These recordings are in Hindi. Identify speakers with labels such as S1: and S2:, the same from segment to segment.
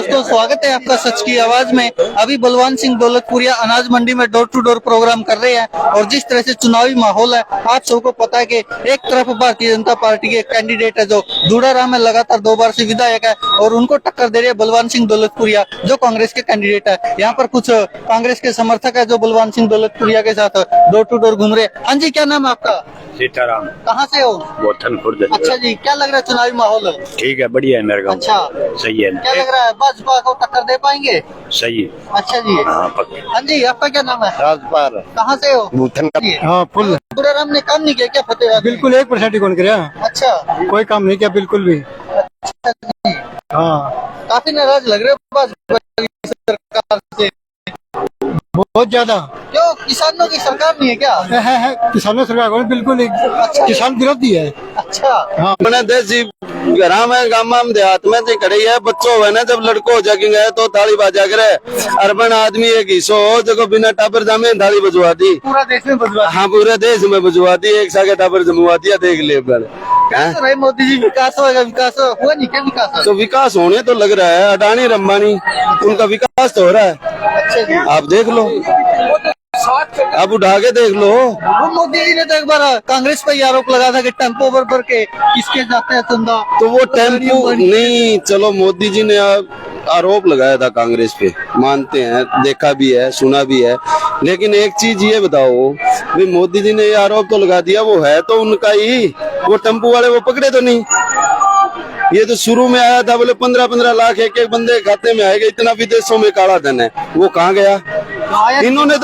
S1: दोस्तों, स्वागत है आपका सच की आवाज में। अभी बलवान सिंह दौलतपुरिया अनाज मंडी में डोर टू डोर प्रोग्राम कर रहे हैं और जिस तरह से चुनावी माहौल है, आप सबको पता है कि एक तरफ भारतीय जनता पार्टी के कैंडिडेट है जो धूड़ाराम में लगातार 2 बार से विधायक है और उनको टक्कर दे रहे हैं बलवान सिंह दौलतपुरिया जो कांग्रेस के कैंडिडेट है। यहाँ पर कुछ कांग्रेस के समर्थक है जो बलवान सिंह दौलतपुरिया के साथ डोर टू डोर घूम रहे हैं। हाँ जी, क्या नाम है आपका?
S2: सीताराम।
S1: कहाँ से हो?
S2: बोथनपुर।
S1: अच्छा जी, क्या लग रहा है चुनावी माहौल?
S2: ठीक है, बढ़िया है मेरे गाँव।
S1: अच्छा,
S2: सही है।
S1: क्या लग रहा है, भाजपा को टक्कर दे पाएंगे?
S2: सही है।
S1: अच्छा जी।
S2: हाँ पक्का।
S1: हाँ जी, आपका क्या नाम है?
S2: राजपाल।
S1: कहाँ से हो?
S2: बोथन का।
S3: हाँ फुल।
S1: धूड़ाराम ने काम नहीं किया क्या फतेहाबाद?
S3: बिल्कुल 1% कौन किया?
S1: अच्छा,
S3: कोई काम नहीं किया बिल्कुल भी।
S1: अच्छा जी।
S3: हाँ
S1: काफी नाराज लग रहे हो भाजपा की सरकार से।
S3: बहुत ज्यादा
S1: क्यों, किसानों की सरकार नहीं है क्या?
S3: है किसानों सरकार कौन बिल्कुल किसान विरोधी है।
S1: अच्छा।
S3: हाँ
S4: अपने देश घरा में गाँव में देहात में जो खड़ी है बच्चों है ना, जब लड़को हो जाएंगे तो थाली बाजा करे। अर्बन आदमी एक हिस्सो हो जो बिना टापर जामे थाली बजवा दी।
S1: पूरा देश में बजवा।
S4: हाँ पूरे देश में बजवा दी, एक सागे टापर जमवा दिया। देख ले
S1: कैसे रहे मोदी जी? विकास होगा, विकास हुआ नहीं क्या? विकास
S4: तो विकास होने तो लग रहा है, अडानी अंबानी उनका विकास तो हो रहा है।
S1: अच्छा जी।
S4: आप देख लो, अब उठा के देख लो।
S1: वो मोदी जी ने तो एक बार कांग्रेस पर आरोप लगा था कि टेम्पो भर के किसके जाते हैं चंदा।
S4: तो वो टेम्पो नहीं, चलो मोदी जी ने आरोप लगाया था कांग्रेस पे, मानते हैं, देखा भी है, सुना भी है। लेकिन एक चीज ये बताओ भाई, मोदी जी ने ये आरोप तो लगा दिया, वो है तो उनका ही। वो टेम्पो वाले वो पकड़े तो नहीं। ये तो शुरू में आया था, बोले 15-15 लाख एक एक बंदे खाते में आएगा, इतना विदेशों में काला धन है, वो कहाँ गया? इन्होंने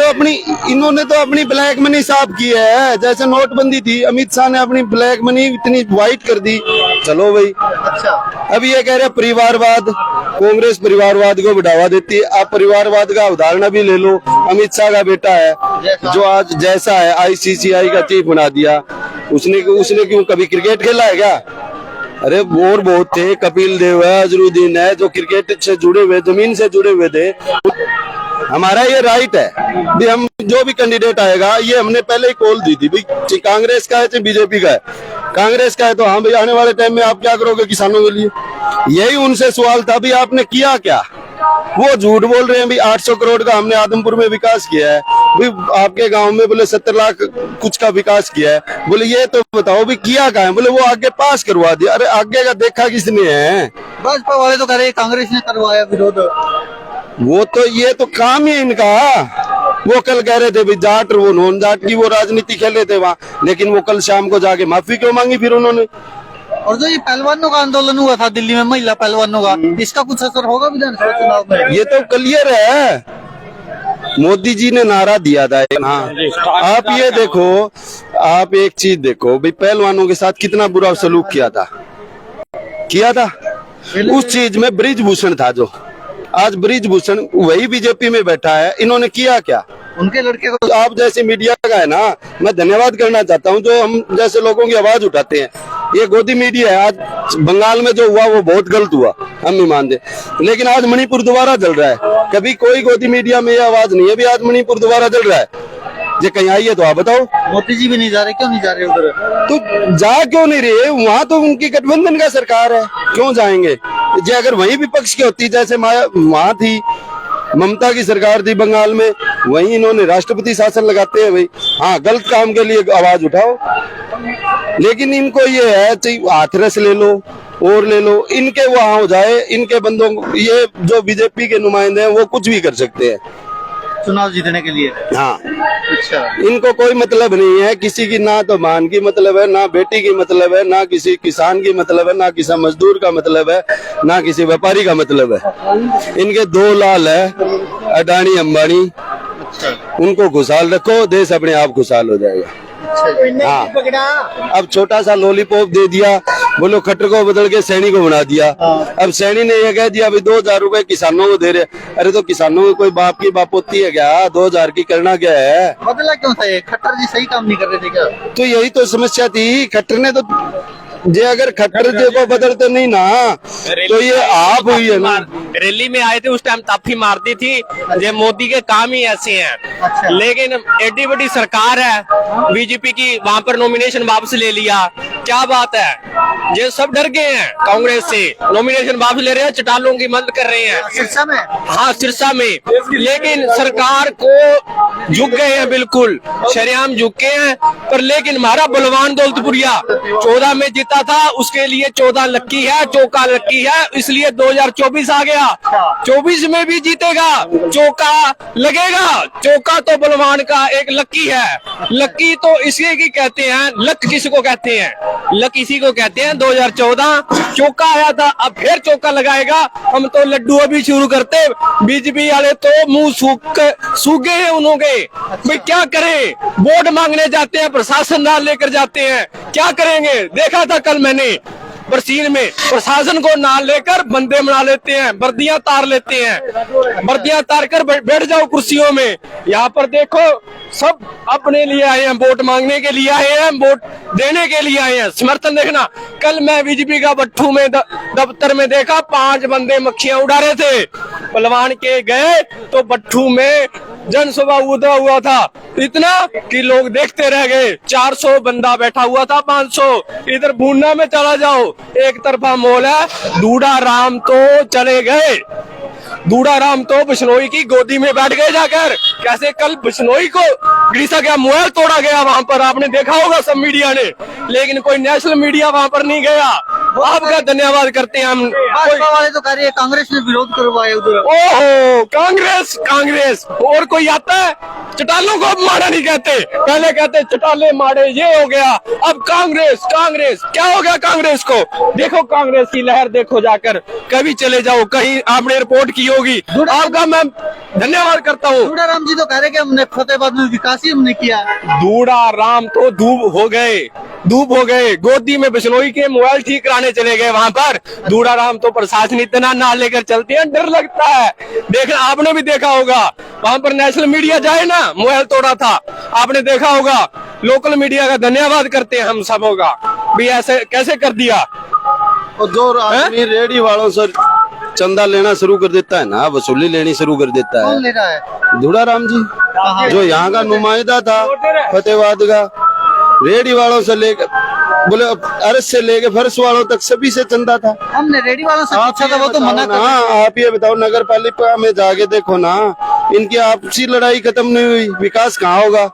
S4: तो अपनी ब्लैक मनी साफ की है। जैसे नोटबंदी थी, अमित शाह ने अपनी ब्लैक मनी इतनी व्हाइट कर दी। चलो भाई।
S1: अच्छा।
S4: अब ये कह रहे परिवारवाद, कांग्रेस परिवारवाद को बढ़ावा देती है। आप परिवारवाद का उदाहरण भी ले लो, अमित शाह का बेटा है जो आज जैसा है ICCI का चीफ बना दिया, उसने क्यों कभी क्रिकेट खेला है क्या? अरे और बहुत थे, कपिल देव है, अजरुद्दीन है, जो क्रिकेट से जुड़े हुए, जमीन से जुड़े हुए थे। हमारा ये राइट है भी, हम जो भी कैंडिडेट आएगा, ये हमने पहले ही कॉल दी थी भाई, कांग्रेस का है चाहे बीजेपी का है। कांग्रेस का है तो हाँ भाई, आने वाले टाइम में आप क्या करोगे किसानों के लिए? यही उनसे सवाल था भी, आपने किया क्या? वो झूठ बोल रहे हैं भी 800 करोड़ का हमने आदमपुर में विकास किया है, भी आपके गांव में बोले 70 लाख कुछ का विकास किया है। बोले ये तो बताओ भी किया क्या है? बोले वो आगे पास करवा दिया। अरे आगे का देखा किसने है?
S1: भाजपा वाले तो कह रहे कांग्रेस ने करवाया विरोध।
S4: वो तो ये तो काम ही इनका। वो कल कह रहे थे भी जाट और वो नॉन जाट की वो राजनीति खेले थे वहाँ, लेकिन वो कल शाम को जाके माफी क्यों मांगी फिर उन्होंने?
S1: और जो ये पहलवानों का आंदोलन हुआ था दिल्ली में, महिला पहलवानों का, इसका कुछ असर होगा विधानसभा चुनाव में?
S4: ये तो क्लियर है, मोदी जी ने नारा दिया था। हाँ आप ये देखो, आप एक चीज देखो भाई, पहलवानों के साथ कितना बुरा सलूक किया था। उस चीज में ब्रिजभूषण था, जो आज ब्रिजभूषण वही बीजेपी में बैठा है। इन्होंने किया क्या?
S1: उनके लड़के को।
S4: आप जैसे मीडिया का है ना, मैं धन्यवाद करना चाहता हूँ जो हम जैसे लोगों की आवाज उठाते हैं। ये गोदी मीडिया है। आज बंगाल में जो हुआ वो बहुत गलत हुआ, हम नहीं मानते, लेकिन आज मणिपुर दोबारा जल रहा है। कभी कोई गोदी मीडिया में ये आवाज नहीं है भी आज मणिपुर दोबारा जल रहा है। ये कहीं आई है तो आप बताओ।
S1: मोदी जी भी नहीं जा रहे, क्यों नहीं जा रहे उधर?
S4: तो जा क्यों नहीं रहे? वहाँ तो उनकी गठबंधन का सरकार है, क्यों जाएंगे? जो अगर वही विपक्ष की होती, जैसे वहाँ थी ममता की सरकार थी बंगाल में, वहीं इन्होंने राष्ट्रपति शासन लगाते हैं भाई। हाँ गलत काम के लिए आवाज उठाओ, लेकिन इनको ये है चाहिए हाथरस ले लो और ले लो, इनके वहाँ हो जाए, इनके बंदों को, ये जो बीजेपी के नुमाइंदे हैं वो कुछ भी कर सकते हैं
S1: चुनाव जीतने के लिए।
S4: हाँ
S1: अच्छा।
S4: इनको कोई मतलब नहीं है किसी की, ना तो मान की मतलब है, ना बेटी की मतलब है, ना किसी किसान की मतलब है, ना किसी मजदूर का मतलब है, ना किसी व्यापारी का मतलब है। इनके 2 लाल है, अडानी अंबानी।
S1: अच्छा।
S4: उनको खुशहाल रखो, देश अपने आप खुशहाल हो जाएगा। हाँ अब छोटा सा लॉलीपॉप दे दिया, बोलो खट्टर को बदल के सैनी को बना दिया। अब सैनी ने ये कह दिया अभी 2000 रुपए किसानों को दे रहे। अरे तो किसानों को कोई बाप की बापोती है क्या? 2000 की करना क्या है?
S1: बदला क्यों था ये? खट्टर जी सही काम नहीं कर रहे थे क्या?
S4: तो यही तो समस्या थी। खट्टर ने तो जे अगर खट्टर जे को बदलते नहीं ना तो ये आप हुई है ना।
S5: रैली में आए थे उस टाइम ताफी मार दी थी। ये मोदी के काम ही ऐसे हैं। लेकिन एडी बड़ी सरकार है बीजेपी की, वहां पर नॉमिनेशन वापस ले लिया। क्या बात है, ये सब डर गए हैं कांग्रेस से, नॉमिनेशन वापस ले रहे हैं, चटालों की मदद कर रहे हैं
S1: सिरसा में।
S5: हाँ सिरसा में। लेकिन सरकार को झुक गए हैं, बिल्कुल शरेआम झुक गए हैं। पर लेकिन हमारा बलवान दौलतपुरिया 14 में जीता था, उसके लिए 14 लक्की है, चौका लक्की है, इसलिए 2024 आ गया। 24 में भी जीतेगा, चौका लगेगा। चौका तो बलवान का एक लक्की है। लक्की तो इसी की कहते हैं, लक किसको कहते हैं, लक इसी को कहते हैं। 2014 चौका आया था, अब फिर चौका लगाएगा। हम तो लड्डू अभी शुरू करते, बीजेपी वाले तो मुंह सूख गए हैं उन्होंने। भाई क्या करें, वोट मांगने जाते हैं, प्रशासन ना लेकर जाते हैं, क्या करेंगे। देखा था कल मैंने बरसीन में, प्रशासन को ना लेकर बंदे बना लेते हैं, वर्दियां तार लेते हैं, वर्दियां तार कर बैठ जाओ कुर्सियों में। यहाँ पर देखो सब अपने लिए आए हैं, वोट मांगने के लिए आए हैं, वोट देने के लिए आए हैं, समर्थन देखना। कल मैं बीजेपी का बट्ठू में दफ्तर में देखा, 5 बंदे मक्खियां उड़ा रहे थे। पलवान के गए तो बट्ठू में जनसभा उदा हुआ था, इतना कि लोग देखते रह गए। 400 बंदा बैठा हुआ था, 500 इधर भूना में चला जाओ, एक तरफा मॉल है। दूड़ा राम तो चले गए, दूड़ा राम तो बिश्नोई की गोदी में बैठ गए जाकर। कैसे कल बिश्नोई को गिरसा गया, मोबाइल तोड़ा गया वहां पर, आपने देखा होगा सब मीडिया ने, लेकिन कोई नेशनल मीडिया वहां पर नहीं गया। आपका धन्यवाद करते हैं हम।
S1: भाजपा वाले तो कह रहे हैं कांग्रेस ने विरोध करवाया उधर।
S5: ओहो, कांग्रेस कांग्रेस और कोई आता है, चटालों को अब माड़ा नहीं कहते, पहले कहते चटाले माड़े, ये हो गया। अब कांग्रेस कांग्रेस क्या हो गया कांग्रेस को। देखो कांग्रेस की लहर देखो जाकर, कभी चले जाओ, कहीं आपने रिपोर्ट की होगी। आपका मैं धन्यवाद करता हूँ।
S1: दूड़ा राम जी तो कह रहे कि हमने फतेहाबाद में विकास ही हमने किया।
S5: दूड़ा राम तो धूप हो गए, धूप हो गए, गोदी में बिश्नोई के मोबाइल ठीक कराने चले गए वहां पर। दूड़ा राम तो प्रशासन इतना ना लेकर चलते हैं, डर लगता है। देखना, आपने भी देखा होगा वहां पर नेशनल मीडिया जाए ना, मोबाइल तोड़ा था, आपने देखा होगा। लोकल मीडिया का धन्यवाद करते हैं हम सबों का, भी ऐसे कैसे कर दिया।
S4: और जो आदमी रेडी वालों से चंदा लेना शुरू कर देता है ना, वसूली लेनी शुरू कर देता
S1: कौन
S4: है,
S1: ले रहा है?
S4: दूड़ा राम जी जो यहाँ का नुमाइंदा था फतेहाबाद का, रेडी वालों से लेकर बोले अरस से लेके फर्श वालों तक सभी से चंदा था।
S1: हमने रेडी वालों से पूछा था, वो तो मना कर
S4: हाँ, आप ये बताओ, नगर पालिका में जाके देखो ना, इनकी आपसी लड़ाई खत्म नहीं हुई, विकास कहाँ होगा।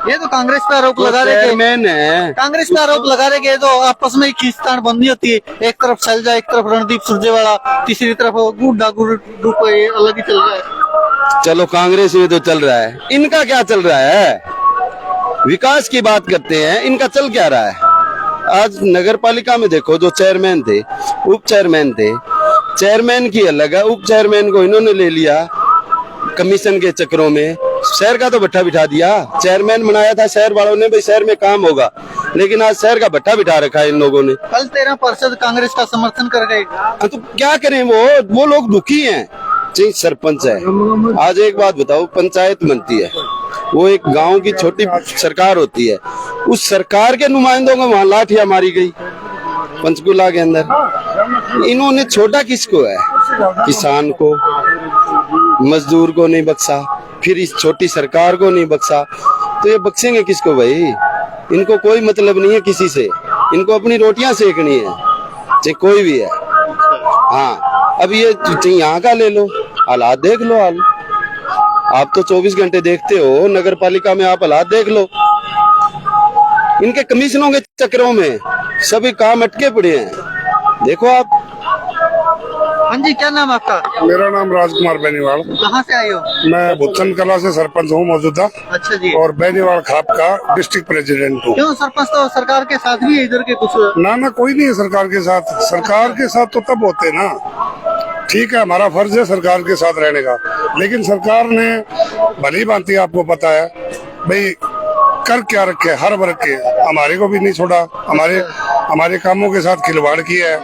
S1: ये तो कांग्रेस पे आरोप लगा रहे थे,
S4: मैन है
S1: कांग्रेस पे आरोप लगा रहे कि तो आपस में खींचतान बंदी होती है, एक तरफ शैलजा, एक तरफ रणदीप सुरजेवाला, तीसरी तरफ गुड्डा ग्रुप अलग ही चल रहा है।
S4: चलो कांग्रेस में तो चल रहा है, इनका क्या चल रहा है। विकास की बात करते हैं, इनका चल क्या रहा है। आज नगर पालिका में देखो, जो चेयरमैन थे, उप चेयरमैन थे, चेयरमैन की अलग है, उप चेयरमैन को इन्होंने ले लिया कमीशन के चक्रों में, शहर का तो भट्ठा बिठा दिया। चेयरमैन बनाया था शहर वालों ने, भाई शहर में काम होगा, लेकिन आज शहर का भट्ठा बिठा रखा है इन लोगों ने।
S1: कल 13 पार्षद कांग्रेस का समर्थन कर गए।
S4: तो क्या करें, वो लोग दुखी हैं। जी सरपंच है, आज एक बात बताओ, पंचायत बनती है, वो एक गांव की छोटी सरकार होती है, उस सरकार के नुमाइंदों को वहां लाठियां मारी गई पंचकुला के अंदर। इन्होंने छोटा किसको है, किसान को, मजदूर को नहीं बख्शा, फिर इस छोटी सरकार को नहीं बख्शा, तो ये बख्शेंगे किसको भाई। इनको कोई मतलब नहीं है किसी से, इनको अपनी रोटियां सेकनी है, चाहे कोई भी है। हाँ, अब ये यहाँ का ले लो, हालात देख लो। हाल आप तो 24 घंटे देखते हो, नगर पालिका में आप हालात देख लो। इनके कमीशनों के चक्रों में सभी काम अटके पड़े हैं, देखो आप।
S1: हाँ जी, क्या नाम आपका?
S3: मेरा नाम राजकुमार बेनीवाल।
S1: कहाँ से आए हो?
S3: मैं भुत्सन कला से सरपंच हूँ मौजूदा,
S1: अच्छा जी।
S3: और बेनीवाल खाप का डिस्ट्रिक्ट प्रेसिडेंट हूँ।
S1: क्यों, सरपंच तो सरकार के साथ भी है इधर के कुछ?
S3: ना कोई नहीं है सरकार के साथ। सरकार के साथ तो तब होते ना, ठीक है, हमारा फर्ज है सरकार के साथ रहने का, लेकिन सरकार ने भली भांति, आपको पता है भाई, कर क्या रखे हर वर्ग के, हमारे को भी नहीं छोड़ा, हमारे कामों के साथ खिलवाड़ किया है।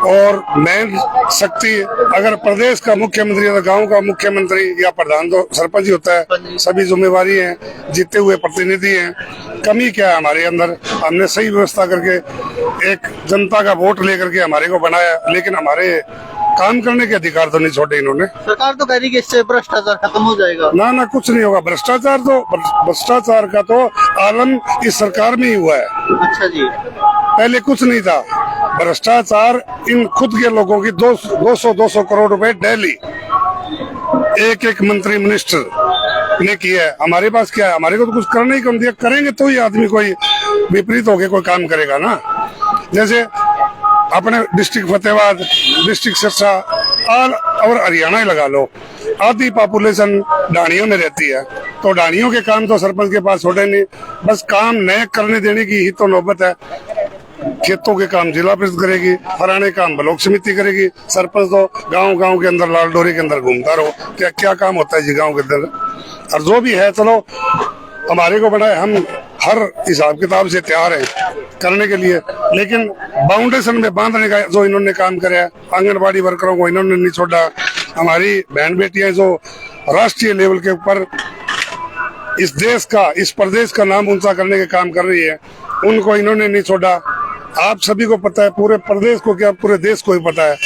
S3: और मेन शक्ति अगर प्रदेश का मुख्यमंत्री या गांव का मुख्यमंत्री या प्रधान तो सरपंच ही होता है, सभी जिम्मेवारी है, जीते हुए प्रतिनिधि हैं। कमी क्या है हमारे अंदर? हमने सही व्यवस्था करके एक जनता का वोट लेकर के हमारे को बनाया, लेकिन हमारे काम करने के अधिकार तो नहीं छोड़े इन्होंने।
S1: सरकार तो कह रही है कि इससे भ्रष्टाचार खत्म हो जाएगा।
S3: ना कुछ नहीं होगा। भ्रष्टाचार का तो आलम इस सरकार में ही हुआ है।
S1: अच्छा जी।
S3: पहले कुछ नहीं था। भ्रष्टाचार इन खुद के लोगों की 200 करोड़ रुपए डेली एक मंत्री मिनिस्टर ने किया है। हमारे पास क्या है? हमारे को तो कुछ करना ही कम दिया। करेंगे तो ही आदमी कोई विपरीत होके कोई काम करेगा ना। जैसे अपने डिस्ट्रिक्ट फतेहाबाद, डिस्ट्रिक्ट सिरसा और हरियाणा ही लगा लो, आधी पॉपुलेशन ढाणियों में रहती है, तो ढाणियों के काम तो सरपंच के पास छोड़े नहीं। बस काम नए करने देने की ही तो नौबत है। खेतों के काम जिला परिषद करेगी, फलाने काम ब्लॉक समिति करेगी, सरपंच तो गांव के अंदर लाल डोरी के अंदर घूमता रहो। क्या काम होता है जी गांव के अंदर? और जो भी है, चलो हमारे को बनाए, हम हर हिसाब किताब से तैयार हैं करने के लिए, लेकिन बाउंडेशन में बांधने का जो इन्होंने काम कराया, आंगनबाड़ी वर्करों को इन्होंने नहीं छोड़ा। हमारी बहन बेटियां जो राष्ट्रीय लेवल के ऊपर इस देश का, इस प्रदेश का नाम ऊंचा करने के काम कर रही है, उनको इन्होंने नहीं छोड़ा। आप सभी को पता है, पूरे प्रदेश को क्या पूरे देश को ही पता है,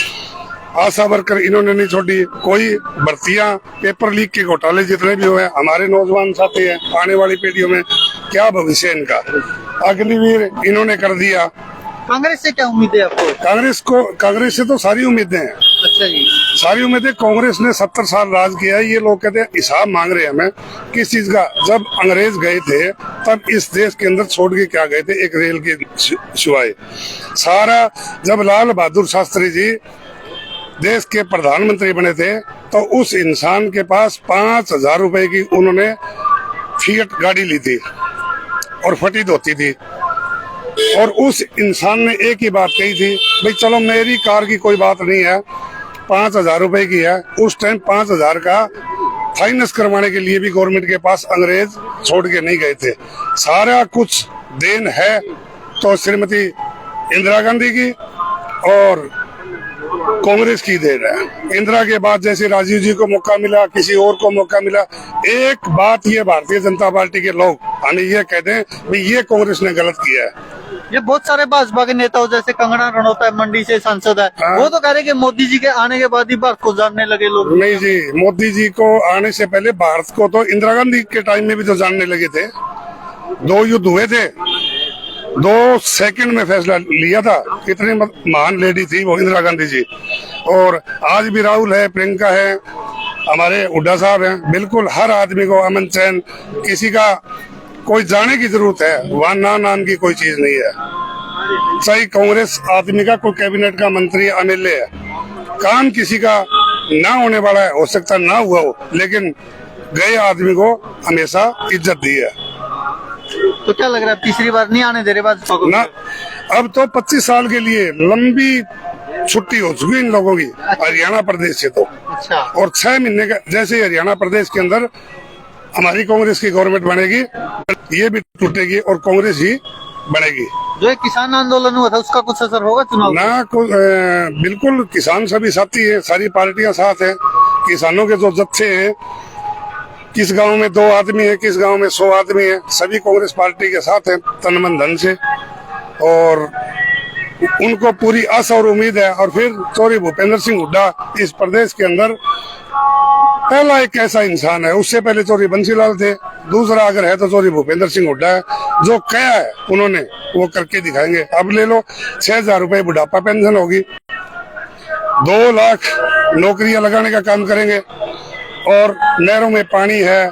S3: आशा वर्कर इन्होंने नहीं छोड़ी। कोई भर्तियां, पेपर लीक के घोटाले जितने भी हुए, हमारे नौजवान साथी हैं, आने वाली पीढ़ियों में क्या भविष्य है इनका, अग्निवीर इन्होंने कर दिया।
S1: कांग्रेस से क्या उम्मीद है आपको?
S3: कांग्रेस से तो सारी उम्मीदें हैं।
S1: अच्छा जी।
S3: सारी उम्मीदें। कांग्रेस ने 70 साल राज किया है। ये लोग कहते हैं हिसाब मांग रहे हैं हमें किस चीज का? जब अंग्रेज गए थे तब इस देश के अंदर छोड़ के क्या गए थे? एक रेल के सिवाय सारा। जब लाल बहादुर शास्त्री जी देश के प्रधानमंत्री बने थे तो उस इंसान के पास 5,000 रुपए की उन्होंने फिएट गाड़ी ली थी और फटी धोती थी, और उस इंसान ने एक ही बात कही थी, भाई चलो मेरी कार की कोई बात नहीं है, 5,000 रुपए की है। उस टाइम 5,000 का फाइनेंस करवाने के लिए भी गवर्नमेंट के पास अंग्रेज छोड़ के नहीं गए थे। सारा कुछ देन है तो श्रीमती इंदिरा गांधी की और कांग्रेस की देन है। इंदिरा के बाद जैसे राजीव जी को मौका मिला, किसी और को मौका मिला। एक बात ये भारतीय जनता पार्टी के लोग हमें ये कहते हैं, भाई ये कांग्रेस ने गलत किया है।
S1: ये बहुत सारे भाजपा के नेताओं जैसे कंगना रनौता है, मंडी से सांसद है, वो तो कह रहे कि मोदी जी के आने के बाद ही भारत को जानने लगे लोग।
S3: नहीं जी, मोदी जी को आने से पहले भारत को तो इंदिरा गांधी के टाइम में भी तो जानने लगे थे। 2 युद्ध हुए थे, 2 सेकंड में फैसला लिया था। कितनी महान लेडी थी वो इंदिरा गांधी जी। और आज भी राहुल है, प्रियंका है, हमारे हुड्डा साहब हैं। बिल्कुल हर आदमी को अमन चैन, किसी का कोई जाने की जरूरत है वहाँ नाम की कोई चीज नहीं है। चाहे कांग्रेस आदमी का कोई कैबिनेट का मंत्री एमएलए है, काम किसी का ना होने वाला है, हो सकता ना हुआ हो, लेकिन गए आदमी को हमेशा इज्जत दी है।
S1: तो क्या लग रहा है तीसरी बार नहीं आने दे रहे भाजपा को?
S3: ना, अब तो 25 साल के लिए लंबी छुट्टी हो चुकी इन लोगों की हरियाणा प्रदेश से तो।
S1: अच्छा।
S3: और 6 महीने का जैसे हरियाणा प्रदेश के अंदर हमारी कांग्रेस की गवर्नमेंट बनेगी, ये भी टूटेगी और कांग्रेस ही बनेगी।
S1: जो एक किसान आंदोलन हुआ था उसका कुछ असर होगा चुनाव
S3: ना? बिल्कुल, किसान सभी साथी है, सारी पार्टियां साथ है। किसानों के जो जत्थे हैं, किस गांव में 2 आदमी है, किस गांव में 100 आदमी है, सभी कांग्रेस पार्टी के साथ है तन मन धन से, और उनको पूरी आशा और उम्मीद है। और फिर चौधरी भूपेंद्र सिंह हुड्डा इस प्रदेश के अंदर पहला एक ऐसा इंसान है। उससे पहले चौधरी बंसीलाल थे, दूसरा अगर है तो चौधरी भूपेंद्र सिंह हुड्डा है। जो कहा है उन्होंने वो करके दिखाएंगे। अब ले लो, 6,000 रुपए बुढ़ापा पेंशन होगी, 2 लाख नौकरियां लगाने का काम करेंगे, और नहरों में पानी है,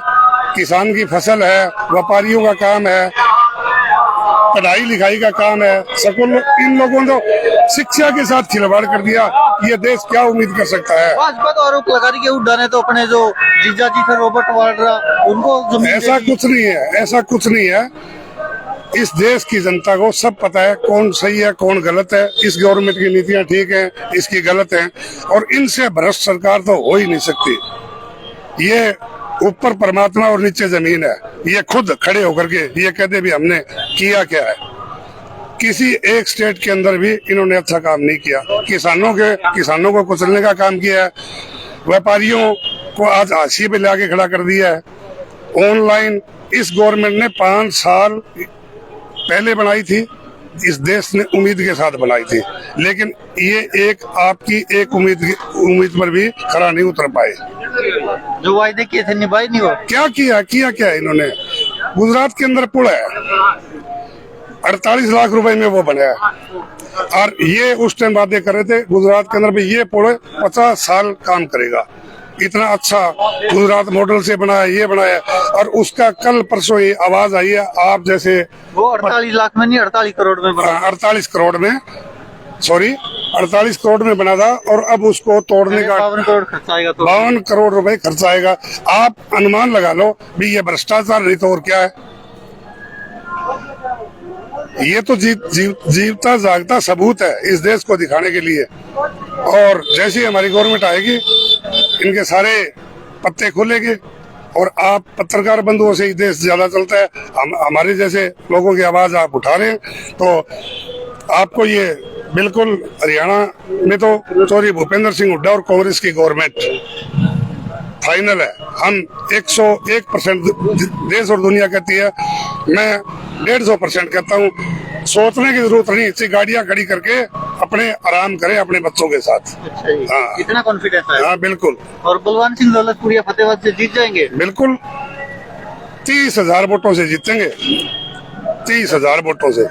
S3: किसान की फसल है, व्यापारियों का काम है, पढ़ाई लिखाई का काम है। स्कूल, इन लोगों ने शिक्षा के साथ खिलवाड़ कर दिया। ये देश क्या उम्मीद कर सकता है?
S1: भाजपा तो आरोप लगा रही है हुड्डा ने तो अपने जो जीजा जी थे रॉबर्ट वाड्रा, उनको जमीन
S3: ऐसा कुछ नहीं है, ऐसा कुछ नहीं है। इस देश की जनता को सब पता है कौन सही है कौन गलत है। इस गवर्नमेंट की नीतियां ठीक है, इसकी गलत है, और इनसे भ्रष्ट सरकार तो हो ही नहीं सकती। ये ऊपर परमात्मा और नीचे जमीन है। ये खुद खड़े होकर के ये कहते भी हमने किया क्या है, किसी एक स्टेट के अंदर भी इन्होंने अच्छा काम नहीं किया। किसानों को कुचलने का काम किया है, व्यापारियों को आज हाशिए पे लाके खड़ा कर दिया है। ऑनलाइन इस गवर्नमेंट ने 5 साल पहले बनाई थी, इस देश ने उम्मीद के साथ बनाई थी, लेकिन ये एक आपकी एक उम्मीद पर भी खरा नहीं उतर पाए।
S1: जो वायदे किए थे निभाए नहीं हो।
S3: क्या किया इन्होंने? गुजरात के अंदर पुल है, 48 लाख रुपए में वो बना है, और ये उस टाइम वादे कर रहे थे गुजरात के अंदर भी ये पुल 50 साल काम करेगा। इतना अच्छा गुजरात मॉडल से बनाया, ये बनाया, और उसका कल परसों ये आवाज आई है आप जैसे
S1: वो 48 लाख में नहीं 48 करोड़ में बना।
S3: 48 करोड़ में, सॉरी 48 करोड़ में बना था, और अब उसको तोड़ने का
S1: 52 करोड़ खर्च आएगा। तो
S3: 52 करोड़ रुपए खर्च आएगा। आप अनुमान लगा लो भी ये भ्रष्टाचार नहीं तो और क्या है? ये तो जीवता जागता सबूत है इस देश को दिखाने के लिए। और जैसी हमारी गवर्नमेंट आएगी इनके सारे पत्ते खुलेंगे, और आप पत्रकार बंधुओं से ही देश ज्यादा चलता है। हमारे जैसे लोगों की आवाज आप उठा रहे हैं, तो आपको ये बिल्कुल हरियाणा में तो चौधरी भूपेंद्र सिंह हुड्डा और कांग्रेस की गवर्नमेंट फाइनल है। हम 101% देश और दुनिया कहती है, मैं 150% कहता हूँ। सोचने की जरूरत नहीं, इतनी गाड़ियाँ खड़ी करके अपने आराम करें अपने बच्चों के साथ।
S1: अच्छा जी।
S3: हाँ।
S1: इतना कॉन्फिडेंस है?
S3: हाँ बिल्कुल।
S1: और बलवान सिंह दौलतपुरिया फतेहाबाद से जीत जाएंगे?
S3: बिल्कुल 30,000 वोटों से जीतेंगे, 30,000 वोटों से।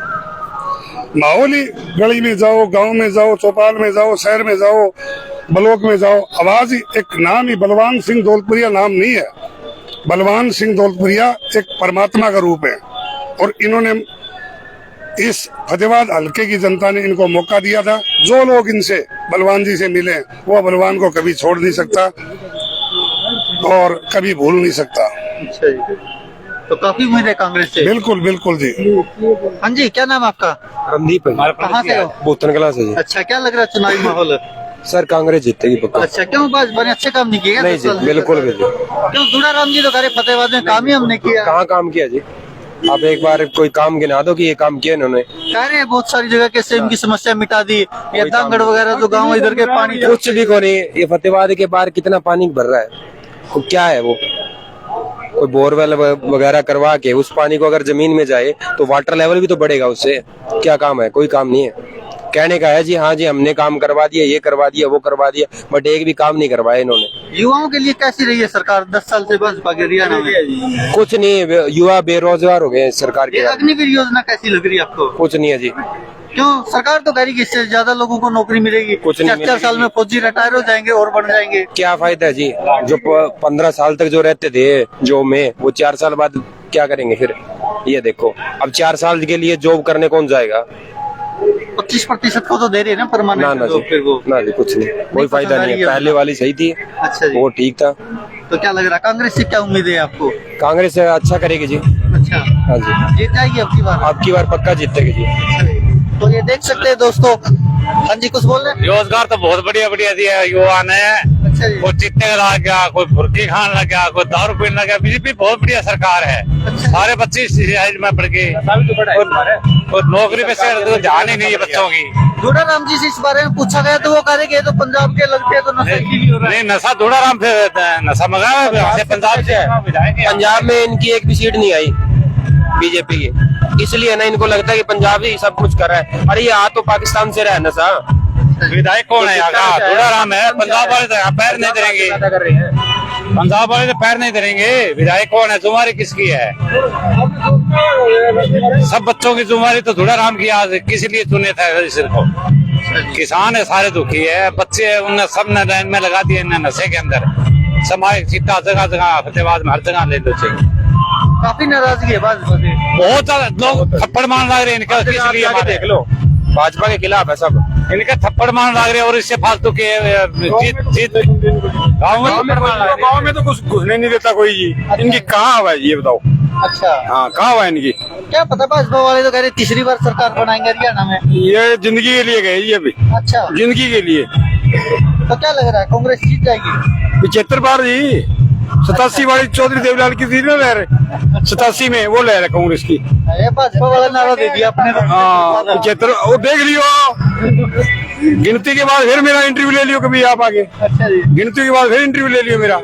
S3: माहौल ही, गली में जाओ, गांव में जाओ, चौपाल में जाओ, शहर में जाओ, ब्लॉक में जाओ, आवाज ही एक नाम ही बलवान सिंह दौलतपुरिया नाम नहीं है। बलवान सिंह दौलतपुरिया एक परमात्मा का रूप है, और इन्होंने इस फतेहाबाद हल्के की जनता ने इनको मौका दिया था। जो लोग इनसे बलवान जी से मिले वो बलवान को कभी छोड़ नहीं सकता और कभी भूल नहीं सकता।
S1: अच्छा जी। तो काफी उम्मीद है कांग्रेस से?
S3: बिल्कुल बिल्कुल जी।
S1: हाँ जी, क्या नाम है आपका?
S4: रणदीप है,
S1: कहाँ से हो?
S4: बोतन कला से जी।
S1: अच्छा, क्या लग रहा है चुनावी माहौल?
S4: सर कांग्रेस जीतेगी पक्का।
S1: अच्छा, क्यों भाजपा ने अच्छे काम नहीं किए?
S4: नहीं जी, बिल्कुल भी नहीं।
S1: क्यों? दूराराम जी तो कह रहे फतेहाबाद में काम ही हमने किया।
S4: कहाँ काम किया जी? आप एक बार कोई काम गिना दो कि ये काम किया इन्होंने।
S1: कह रहे हैं बहुत सारी जगह के सेम की समस्या मिटा दी, ये दांगड़ वगैरह जो गांव इधर के पानी
S4: कुछ भी को नहीं। ये फतेहाबाद के बाहर कितना पानी भर रहा है, वो क्या है? वो कोई बोरवेल वगैरह करवा के उस पानी को अगर जमीन में जाए तो वाटर लेवल भी तो बढ़ेगा उससे। क्या काम है? कोई काम नहीं है। कहने का है जी हाँ जी हमने काम करवा दिया, ये करवा दिया, वो करवा दिया, बट एक भी काम नहीं करवाया इन्होंने।
S1: युवाओं के लिए कैसी रही है सरकार 10 साल से भाजपा के हरियाणा में?
S4: कुछ नहीं, युवा बेरोजगार हो गए हैं सरकार
S1: ये
S4: के।
S1: अग्निवीर योजना कैसी लग रही है आपको?
S4: कुछ नहीं है जी।
S1: क्यों? सरकार तो कह रही कि इससे ज्यादा लोगों को नौकरी मिलेगी,
S4: कुछ नहीं
S1: 4 साल में फौजी रिटायर हो जाएंगे और बढ़ जाएंगे।
S4: क्या फायदा है जी? जो 15 साल तक जो रहते थे जॉब में, वो 4 साल बाद क्या करेंगे फिर? ये देखो, अब 4 साल के लिए जॉब करने कौन जाएगा?
S1: 25% को तो दे रही है ना
S4: ना
S1: परमानेंट
S4: जी,
S1: फिर वो।
S4: ना जी, कुछ नहीं, कोई फायदा नहीं है। पहले वाली सही थी,
S1: अच्छा जी।
S4: वो ठीक था।
S1: तो क्या लग रहा है कांग्रेस से क्या उम्मीद है आपको?
S4: कांग्रेस अच्छा करेगी जी।
S1: अच्छा,
S4: हाँ जी,
S1: जीत जाएगी अब की बार?
S4: पक्का जीतेगी जी।
S1: तो ये देख सकते हैं दोस्तों। हाँ जी, कुछ बोल रहे हैं?
S6: रोजगार तो बहुत बढ़िया बढ़िया दिया युवा ने।
S1: अच्छा जी।
S6: कोई चिट्टे लग गया, कोई फुर्की खान लग गया, कोई दारू पीने लग गया। बीजेपी बहुत बढ़िया सरकार है।
S1: अच्छा।
S6: सारे बच्चे में पढ़ के और नौकरी पे से ध्यान ही नहीं है बच्चों की।
S1: दूराराम जी से इस बारे में पूछा गया तो वो कह रहे कि ये तो पंजाब के लगते हैं तो नशा की हो रहा है।
S6: नहीं, नशा दूराराम से नशा मंगाया है, पंजाब से।
S4: पंजाब में इनकी एक भी सीट नहीं आई बीजेपी की, इसलिए ना इनको लगता है कि पंजाब ही सब कुछ कर रहा है। अरे ये तो पाकिस्तान से रहा है नशा।
S6: विधायक कौन है यहाँ का? दूराराम है। पंजाब वाले तो यहाँ पैर नहीं धरेंगे, पंजाब वाले तो पैर नहीं धरेंगे। विधायक कौन है? जुम्मेवारी किसकी है? सब बच्चों की जुम्मेवारी तो दूराराम की। आज किस लिए चुने थे सिर्फ? किसान है, सारे दुखी है, बच्चे उनने सबने लाइन में लगा दिए नशे के अंदर। समाज चिट्टा जगह जगह फतेहाबाद में हर जगह ले लो चाहिए।
S1: काफी नाराजगी है भाजपा से।
S6: बहुत ज्यादा लोग थप्पड़ मारने लग रहे हैं इनका। किस लिए? देख लो,
S4: भाजपा के खिलाफ है सब।
S6: इनके थप्पड़ मारने लग रहे हैं और इससे फालतू के जीत
S7: गाँव में तो कुछ घुसने नहीं देता कोई जी। इनकी कहाँ है ये बताओ?
S1: अच्छा,
S7: हाँ कहाँ है इनकी?
S1: क्या पता, भाजपा वाले तो कह रहे तीसरी बार सरकार बनाएंगे हरियाणा में।
S7: ये जिंदगी के लिए गए ये भी।
S1: अच्छा,
S7: जिंदगी के लिए।
S1: तो क्या लग रहा है कांग्रेस जीत जाएगी?
S7: 75 बार जी। 87 वाली चौधरी देवलाल की थी ना लहर, 87 में वो लहर है कांग्रेस की।
S1: ये भाजपा वाला नारा दे दिया आपने तो।
S7: हाँ 75, वो देख लियो, गिनती के बाद फिर मेरा इंटरव्यू ले लियो कभी आप आगे।
S1: अच्छा जी।
S7: गिनती के बाद फिर इंटरव्यू ले लियो मेरा।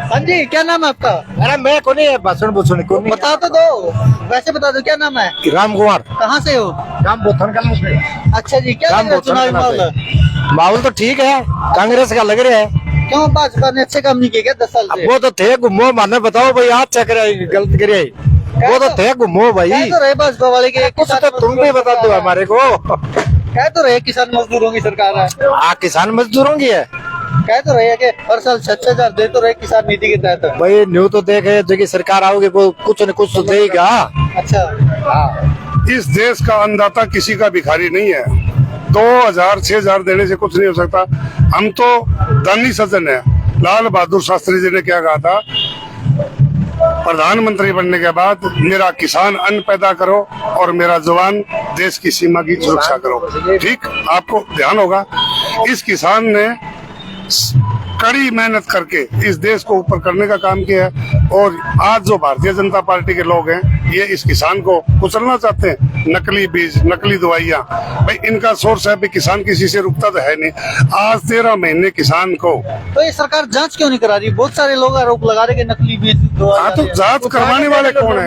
S1: हाँ जी, क्या नाम है आपका?
S7: अरे मैं को नहीं भाषण भूषण को
S1: बता तो दो, वैसे बता दो क्या नाम है?
S7: राम कुमार,
S1: कहाँ से हो?
S7: राम बोथन का।
S1: अच्छा जी, क्या लग रहा है चुनावी माहौल?
S7: माहौल तो ठीक है, कांग्रेस का लग रहा है।
S1: क्यों भाजपा ने अच्छे काम नहीं किए क्या 10 साल से?
S7: वो तो थे घूमो, माने बताओ भाई, आज चेक गलत करे, वो तो थे घूमो भाई।
S1: कह तो रहे भाजपा वाले के
S7: कुछ तो तुम भी बता दो हमारे को।
S1: कह तो रहे किसान मजदूरों की सरकार है।
S7: किसान मजदूरों की है
S1: कह तो रहे कि हर साल 6,000 दे तो रहे किसान नीति के तहत।
S7: भाई, न्यू तो देखे जो कि सरकार आओगे वो कुछ न कुछ तो देगा।
S1: अच्छा,
S3: इस देश का अन्नदाता किसी का भिखारी नहीं है। 2,000 6,000 देने से कुछ नहीं हो सकता। हम तो दानी सज्जन है। लाल बहादुर शास्त्री जी ने क्या कहा था, प्रधानमंत्री बनने के बाद मेरा किसान अन्न पैदा करो और मेरा जवान देश की सीमा की सुरक्षा करो। ठीक, आपको ध्यान होगा, इस किसान ने कड़ी मेहनत करके इस देश को ऊपर करने का काम किया है। और आज जो भारतीय जनता पार्टी के लोग हैं, ये इस किसान को कुचलना चाहते हैं। नकली बीज, नकली दवाइयाँ, भाई इनका सोर्स है, किसान किसी से रुकता तो है नहीं। आज 13 महीने किसान को,
S1: तो ये सरकार जांच क्यों नहीं करा रही? बहुत सारे लोग आरोप लगा रहे कि नकली बीज
S3: हाँ तो जांच करवाने वाले कौन है?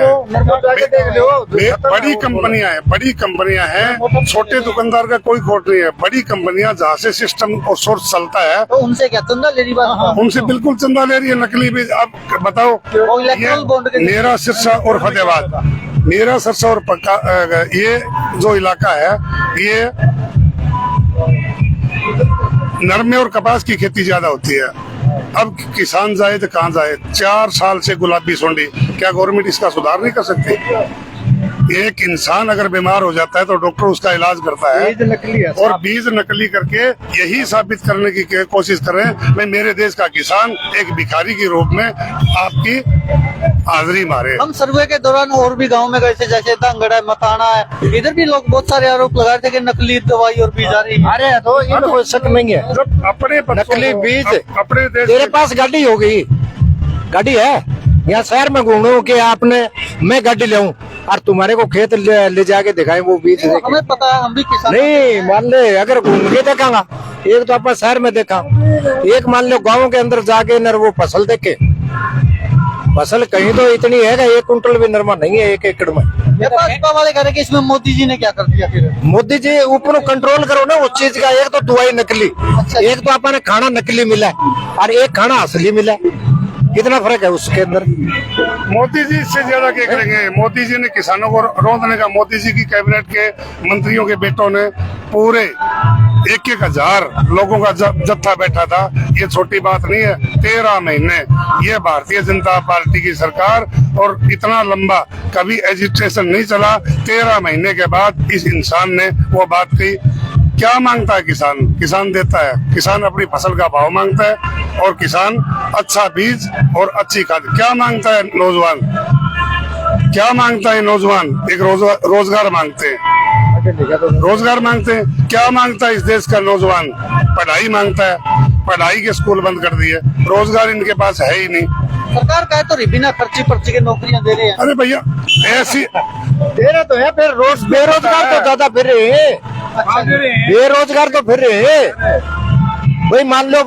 S3: बड़ी कंपनियां हैं, बड़ी कंपनियां हैं, छोटे दुकानदार का कोई खोट नहीं है। बड़ी कंपनियां जहाँ से सिस्टम और सोर्स चलता है,
S1: तो उनसे क्या चंदा ले रही बात?
S3: उनसे बिल्कुल चंदा ले रही है नकली बीज। अब बताओ,
S1: वो इलेक्ट्रल बॉन्ड के
S3: मेरा सिरसा और फतेहाबाद, मेरा सिरसा और ये जो इलाका है, ये नरमे और कपास की खेती ज्यादा होती है। अब किसान जाए तो कहाँ जाए? 4 साल से गुलाबी सुंडी, क्या गवर्नमेंट इसका सुधार नहीं कर सकती? एक इंसान अगर बीमार हो जाता है तो डॉक्टर उसका इलाज करता है, और बीज नकली करके यही साबित करने की कोशिश कर रहे हैं मैं मेरे देश का किसान एक भिखारी के रूप में आपकी हाजिरी मारे।
S1: हम सर्वे के दौरान और भी गांव में गए थे, जैसे दांगड़ है, मताना है, इधर भी लोग बहुत सारे आरोप लगा रहे थे कि नकली दवाई और बीज आ रही है।
S7: अरे तो इनमें कोई शक नहीं है।
S3: अपने
S7: नकली बीज
S3: अपने देश
S7: तेरे पास गाड़ी होगी, गाड़ी है यहाँ शहर में घूमू कि आपने मैं गाड़ी ले और तुम्हारे को खेत ले जाके दिखाए वो बीज देखे।
S1: हमें पता है, हम भी किसान
S7: नहीं, मान ले अगर घूम के देखागा, एक तो अपन शहर में देखा, एक मान लो गाँव के अंदर जाके नर वो फसल देखे, फसल कहीं तो इतनी है 1 कुंटल भी नरमा नहीं है 1 एकड़ में।
S1: ये भाजपा वाले कह रहे कि इसमें मोदी जी ने क्या कर दिया? फिर
S7: मोदी जी ऊपर कंट्रोल करो ना उस चीज का। एक तो दवाई नकली, एक तो अपन खाना नकली मिला और एक खाना असली मिला, कितना फर्क है उसके अंदर?
S3: मोदी जी इससे ज्यादा क्या करेंगे? मोदी जी ने किसानों को रोकने का, मोदी जी की कैबिनेट के मंत्रियों के बेटों ने पूरे 1,000 लोगों का जत्था बैठा था। ये छोटी बात नहीं है। 13 महीने ये भारतीय जनता पार्टी की सरकार, और इतना लंबा कभी एजिटेशन नहीं चला। 13 महीने के बाद इस इंसान ने वो बात कही। क्या मांगता है किसान? किसान देता है, किसान अपनी फसल का भाव मांगता है, और किसान अच्छा बीज और अच्छी खाद। क्या मांगता है नौजवान? क्या मांगता है नौजवान? एक रोजगार मांगते हैं, रोजगार मांगते हैं। क्या मांगता है इस देश का नौजवान? पढ़ाई मांगता है। पढ़ाई के स्कूल बंद कर दिए, रोजगार इनके पास है ही नहीं।
S1: सरकार कहे तो बिना खर्ची पर्ची के नौकरियां दे रहे हैं।
S3: अरे भैया ऐसी
S7: दे रहे तो है, फिर बेरोजगार तो ज्यादा फिर रहे हैं, बेरोजगार तो फिर रहे हैं। भाई मान लो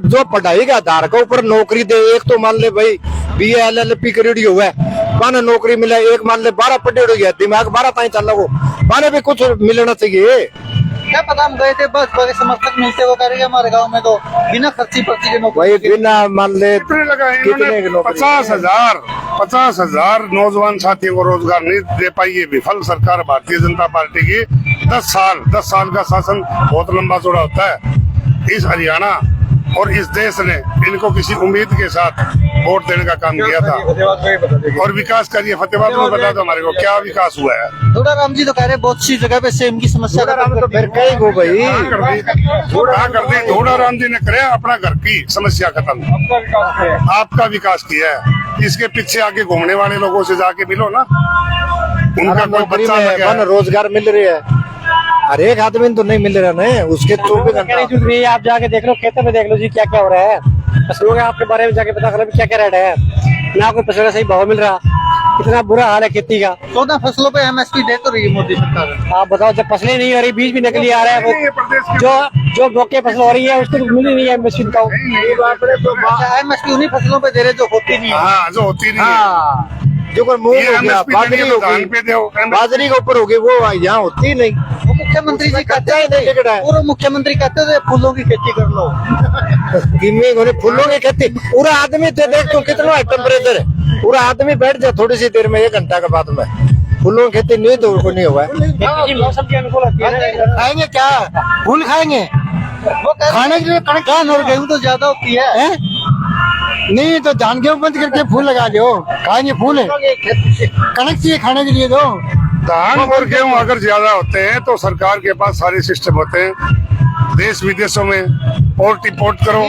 S7: जो पढ़ाई के आधार के ऊपर नौकरी दे, एक तो मान ले भाई BA LLP करेडी हुआ है, माने नौकरी मिले, एक मान ले 12 पढ़े हुए, दिमाग 12 ताई चल रहा, माने भी कुछ मिलना चाहिए।
S1: क्या पता, हम गए थे बस बड़े समर्थक मिलते वो करेंगे हमारे गांव में तो बिना खर्ची पर्ची के नौकरी।
S7: भाई बिना मान ले
S3: कितने लगा? इन्होंने 50,000 नौजवान साथियों को रोजगार नहीं दे पाई। ये विफल सरकार भारतीय जनता पार्टी की। 10 साल का शासन बहुत लंबा चौड़ा होता है। इस हरियाणा और इस देश ने इनको किसी उम्मीद के साथ वोट देने का काम किया था। और विकास करिए, फतेहाबाद में बता दो हमारे को क्या विकास हुआ है?
S1: थोड़ा राम जी तो कह रहे बहुत सी जगह पे सेम की समस्या
S7: तो फिर कहीं को भाई
S3: कर दी थोड़ा राम जी ने करे अपना घर की समस्या खत्म, आपका विकास किया है। इसके पीछे आके घूमने वाले लोगों से जाके मिलो ना, उनका कोई बच्चा
S7: रोजगार मिल रही है। हर एक आदमी तो नहीं मिल रहा ना उसके 24 घंटा।
S8: आप जाके देख लो, खेतों में देख लो जी क्या क्या हो रहा है। फसलों के आपके बारे में जाके पता करो क्या क्या रेट है, ना कोई फसल का सही भाव मिल रहा, इतना बुरा हाल है खेती का।
S1: 14 फसलों पे MSP दे तो रही है मोदी सरकार।
S8: आप बताओ, जब फसलें नहीं हो रही, बीज भी नकली आ रहा है, वो जो बोके फसल हो रही है उसको तो मिल ही नहीं है MSP का।
S1: अच्छा, MSP उन्हीं फसलों पे दे रहे जो होती नहीं है।
S3: हाँ, जो होती नहीं है।
S7: हाँ, जो कोई मूंग हो गया, बाजरी हो गई, बाजरी के ऊपर हो गई, वो यहाँ होती ही नहीं।
S1: वो मुख्यमंत्री जी कहते हैं, पूर्व मुख्यमंत्री कहते थे फूलों की खेती कर लो।
S7: फूलों की खेती, पूरा आदमी देख तो कितना टेम्परेचर है, पूरा आदमी बैठ जाए थोड़ी सी देर में, 1 घंटा के बाद में। फूलों की खेती नहीं तो नहीं हुआ है।
S8: मौसम के अनुकूल होती है।
S7: खाएंगे क्या, फूल खाएंगे खाने के लिए,
S1: धान और गेहूं तो ज्यादा होती है।
S7: नहीं तो धान गेहूं बंद करके फूल लगा दो, खाएंगे फूल है, कणक चाहिए खाने के लिए दो।
S3: धान और गेहूं अगर ज्यादा होते हैं तो सरकार के पास सारे सिस्टम होते हैं, देश विदेशों में पोर्ट इंपोर्ट करो।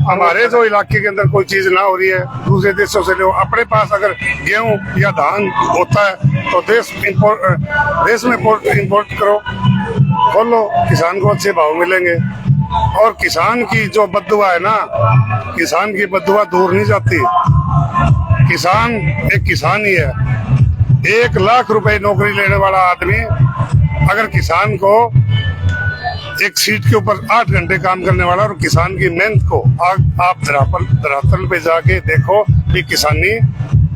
S3: हमारे जो इलाके के अंदर कोई चीज ना हो रही है, दूसरे देशों से लो। अपने पास अगर गेहूं या धान होता है तो देश में पोर्ट इंपोर्ट करो, खोलो, किसान को अच्छे भाव मिलेंगे। और किसान की जो बद्दुआ है ना, किसान की बद्दुआ दूर नहीं जाती। किसान एक किसान ही है। 1 लाख रुपए नौकरी लेने वाला आदमी अगर किसान को एक सीट के ऊपर 8 घंटे काम करने वाला, और किसान की मेहनत को आप धरातल पे जाके देखो कि किसानी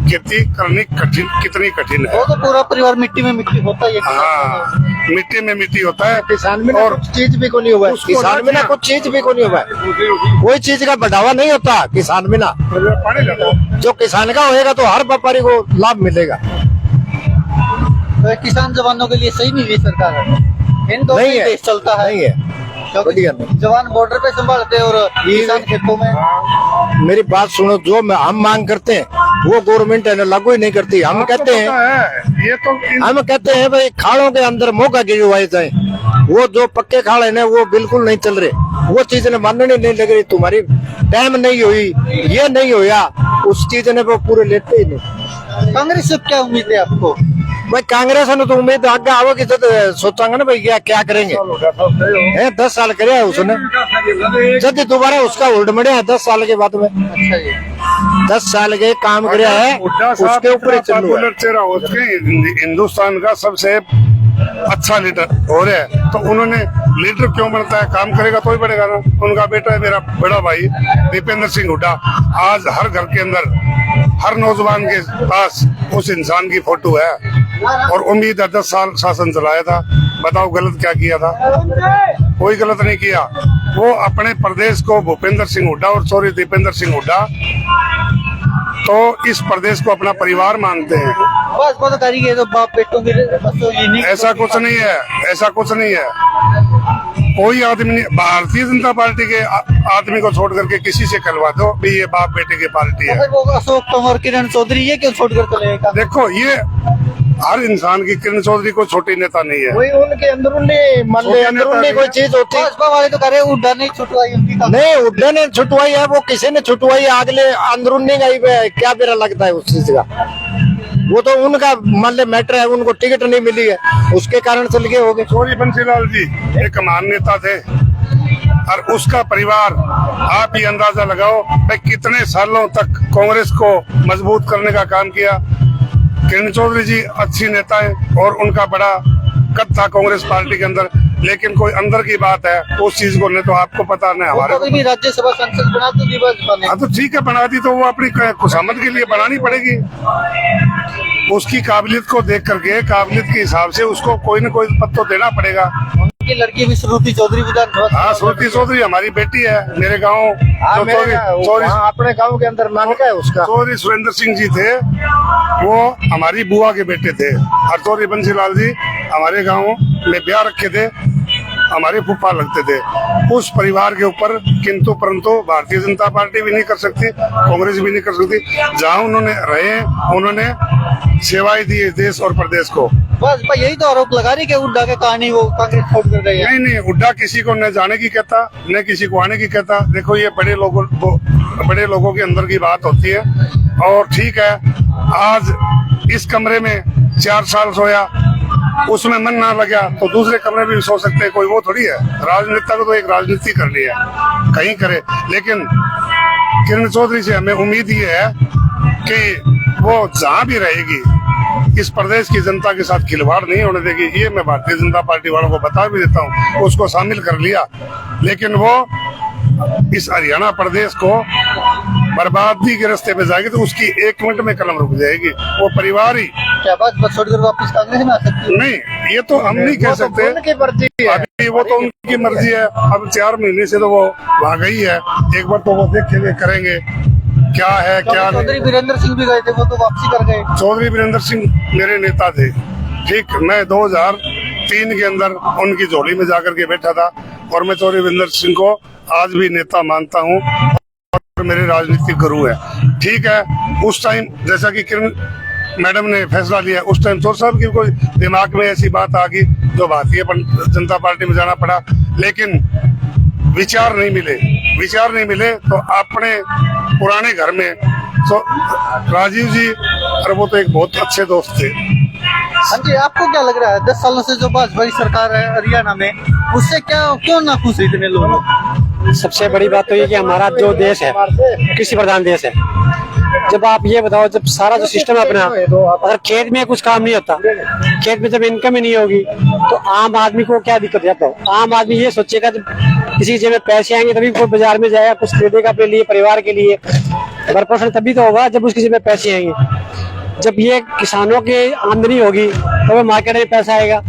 S3: खेती करनी कितनी कठिन है।
S1: वो तो पूरा परिवार मिट्टी में मिट्टी होता है।
S3: हाँ, मिट्टी में मिट्टी होता है।
S7: किसान में और चीज भी को नहीं हुआ है, किसान में ना कुछ चीज भी को नहीं हुआ है, कोई चीज का बढ़ावा नहीं होता किसान में ना। जो किसान का होएगा तो हर व्यापारी को लाभ मिलेगा।
S1: तो किसान जवानों के लिए सही नहीं हुई सरकार है। इन दो
S7: नहीं है,
S1: देश चलता है,
S7: नहीं है,
S1: क्योंकि जवान बॉर्डर पे संभालते हैं और किसान खेतों में।
S7: मेरी बात सुनो, जो हम मांग करते हैं वो गवर्नमेंट है लागू ही नहीं करती। हम कहते हैं, हम कहते हैं भाई खाड़ों के अंदर मौका गिरवाए जाए, वो जो पक्के खाड़ है ना वो बिल्कुल नहीं चल रहे, वो चीज ने मानने नहीं लग रही। तुम्हारी टाइम नहीं हुई, ये नहीं होया, उस चीज ने वो पूरे लेते ही नहीं।
S1: कांग्रेस से क्या उम्मीद है आपको?
S7: भाई कांग्रेस ने तो उम्मीद आगे आओगे तो सोचांगे ना भाई क्या करेंगे। 10 साल करे उसने, जब दोबारा उसका उल्ट मरे 10 साल के बाद में।
S1: अच्छा जी,
S7: 10 साल के काम करे है, उसके ऊपर
S3: पॉपुलर चेहरा हो चुके, हिंदुस्तान का सबसे अच्छा लीडर हो रहा है। तो उन्होंने लीडर क्यों बनता है, काम करेगा तो ही बनेगा ना। उनका बेटा है, मेरा बड़ा भाई दीपेंद्र सिंह हुड्डा, आज हर घर के अंदर, हर नौजवान के पास उस इंसान की फोटो है। और उम्मीद है 10 साल शासन चलाया था, बताओ गलत क्या किया था? कोई गलत नहीं किया। वो अपने प्रदेश को भूपेंद्र सिंह हुड्डा और सॉरी दीपेंद्र सिंह हुड्डा तो इस प्रदेश को अपना परिवार मानते हैं।
S1: बस पदाकारी के तो बाप बेटों की बस तो ये नहीं।
S3: ऐसा कुछ नहीं है, ऐसा कुछ नहीं है। कोई आदमी नहीं, भारतीय जनता पार्टी के आदमी को छोड़ करके किसी से करवा दो भी ये बाप बेटे की पार्टी है।
S1: वो अशोक तंवर, किरण चौधरी, ये क्यों छोड़ कर चले गए?
S3: देखो, ये हर इंसान की, किरण चौधरी कोई छोटी नेता नहीं है।
S7: वही उनके अंदरूनी अंदरूनी कोई चीज होती है।
S1: भाजपा वाले तो कह रहे हुड्डा नहीं छुटवाई उनकी।
S7: नहीं, हुड्डा ने छुटवाई है, वो किसी ने छुटवाई है, अगले अंदरूनी का क्या मेरा लगता है उस चीज का। वो तो उनका मान ले मैटर है, उनको टिकट नहीं मिली है, उसके कारण चल गए हो गए।
S3: चौधरी बंसीलाल जी एक महान नेता थे, और उसका परिवार, आप ही अंदाजा लगाओ भाई कितने सालों तक कांग्रेस को मजबूत करने का काम किया। किरण चौधरी जी अच्छी नेता है और उनका बड़ा कद था कांग्रेस पार्टी के अंदर, लेकिन कोई अंदर की बात है उस चीज को नहीं तो आपको पता नहीं। हमारे
S1: भी राज्यसभा सांसद बना तो दी बस।
S3: हाँ तो ठीक है, बना दी तो वो अपनी खुशामद के लिए बनानी पड़ेगी। उसकी काबिलियत को देख करके, काबिलियत के हिसाब से उसको कोई न कोई पद तो देना पड़ेगा।
S1: उनकी लड़की भी श्रुति चौधरी विधानसभा।
S3: हाँ, श्रुति चौधरी हमारी बेटी है। मेरे गाँव
S7: अपने गाँव के अंदर मांग है उसका।
S3: चौधरी सुरेंद्र सिंह जी थे, वो हमारी बुआ के बेटे थे। और चौधरी बंसीलाल जी हमारे गाँव में ब्याह रखे थे, हमारे फूफा लगते थे। उस परिवार के ऊपर किंतु परंतु भारतीय जनता पार्टी भी नहीं कर सकती, कांग्रेस भी नहीं कर सकती। जहाँ उन्होंने रहे, उन्होंने सेवाएं दी देश और प्रदेश को।
S1: बस यही तो आरोप लगा रही कि हुड्डा के कहानी वो कांग्रेस छोड़ कर गई है।
S3: नहीं, हुड्डा किसी को न जाने की कहता, न किसी को आने की कहता। देखो, ये बड़े लोगों के अंदर की बात होती है। और ठीक है, आज इस कमरे में 4 साल सोया, उसमें मन ना लगा तो दूसरे कमरे में भी सो सकते हैं, कोई वो थोड़ी है। राजनेता को तो एक राजनीति करनी है, कहीं करे। लेकिन किरण चौधरी से हमें उम्मीद ये है कि वो जहाँ भी रहेगी इस प्रदेश की जनता के साथ खिलवाड़ नहीं होने देगी। ये मैं भारतीय जनता पार्टी वालों को बता भी देता हूँ, उसको शामिल कर लिया, लेकिन वो इस हरियाणा प्रदेश को बर्बादी के रास्ते पे जाएगी तो उसकी 1 मिनट में कलम रुक जाएगी। वो परिवार ही
S1: क्या बात बस छोड़कर वापस कांग्रेस में आ सकती है?
S3: नहीं, ये तो हम नहीं कह सकते,
S7: उनकी मर्जी है।
S3: अभी वो तो उनकी मर्जी है। अब 4 महीने से तो वो वहाँ गई है, एक बार तो वो देखेंगे, करेंगे क्या है क्या नहीं।
S1: चौधरी वीरेंद्र सिंह भी गए थे, वो तो वापसी कर गए।
S3: चौधरी वीरेंद्र सिंह मेरे नेता थे, ठीक। मैं 2003 के अंदर उनकी झोली में जाकर के बैठा था और मैं चौधरी वीरेंद्र सिंह को आज भी नेता मानता हूँ और मेरे राजनीतिक गुरु है, ठीक है। उस टाइम जैसा कि किरण मैडम ने फैसला लिया, उस टाइम चौधरी साहब की कोई दिमाग में ऐसी बात आ गई जो भारतीय जनता पार्टी में जाना पड़ा, लेकिन विचार नहीं मिले तो अपने पुराने घर में तो राजीव जी, और वो तो एक बहुत अच्छे दोस्त थे।
S1: हाँ जी, आपको क्या लग रहा है 10 सालों से जो भाजपा की सरकार है हरियाणा में, उससे क्यों ना खुश है इतने लोग?
S8: सबसे बड़ी बात तो ये कि हमारा जो देश है कृषि प्रधान देश है। जब आप ये बताओ, जब सारा जो सिस्टम है अपना, अगर खेत में कुछ काम नहीं होता, खेत में जब इनकम ही नहीं होगी तो आम आदमी को क्या दिक्कत है? तो आम आदमी ये सोचेगा जब किसी जेब में पैसे आएंगे तभी कोई बाजार में जाएगा, कुछ खरीदेगा अपने लिए, परिवार के लिए, भरण तभी तो होगा जब उसकी जेब में पैसे आएंगे। जब ये किसानों की आमदनी होगी तो मार्केट में पैसा आएगा।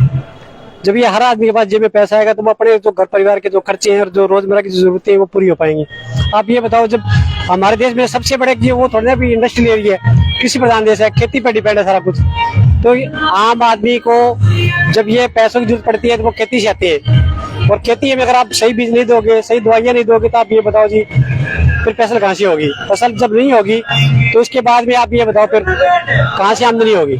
S8: जब ये हर आदमी के पास जेब में पैसा आएगा तो वो अपने जो घर परिवार के जो खर्चे हैं और जो रोजमर्रा की जरूरतें हैं वो पूरी हो पाएंगी। आप ये बताओ, जब हमारे देश में सबसे बड़े वो थोड़ा भी इंडस्ट्रियल एरिया है, कृषि प्रधान देश है, खेती पर डिपेंड है सारा कुछ, तो आम आदमी को जब ये पैसों की जरूरत पड़ती है तो वो खेती से आती है। और खेती में अगर आप सही बीज नहीं दोगे, सही दवाइयाँ नहीं दोगे तो आप ये बताओ जी फिर फसल कहाँ से होगी? फसल जब नहीं होगी तो उसके बाद में आप ये बताओ फिर कहाँ से आमदनी होगी?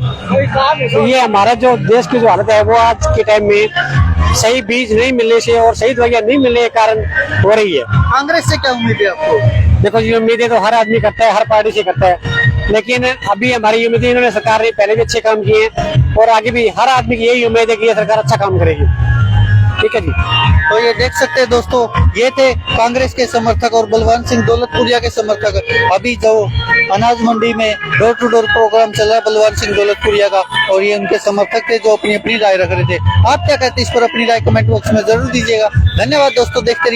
S8: तो ये हमारा जो देश की जो हालत है वो आज के टाइम में सही बीज नहीं मिलने से और सही दवाइयाँ नहीं मिलने के कारण हो रही है।
S1: कांग्रेस से क्या उम्मीद है आपको?
S8: देखो जी, उम्मीदें तो हर आदमी करता है, हर पार्टी से करता है, लेकिन अभी हमारी उम्मीदें, इन्होंने सरकार ने पहले भी अच्छे काम किए हैं और आगे भी हर आदमी की यही उम्मीद है कि ये सरकार अच्छा काम करेगी। ठीक है जी।
S1: तो ये देख सकते हैं दोस्तों, ये थे कांग्रेस के समर्थक और बलवान सिंह दौलतपुरिया के समर्थक। अभी जो अनाज मंडी में डोर टू डोर प्रोग्राम चल रहा है बलवान सिंह दौलतपुरिया का, और ये उनके समर्थक थे जो अपनी अपनी राय रख रहे थे। आप क्या कहते हैं इस पर? अपनी राय कमेंट बॉक्स में जरूर दीजिएगा। धन्यवाद दोस्तों, देखते रहिए।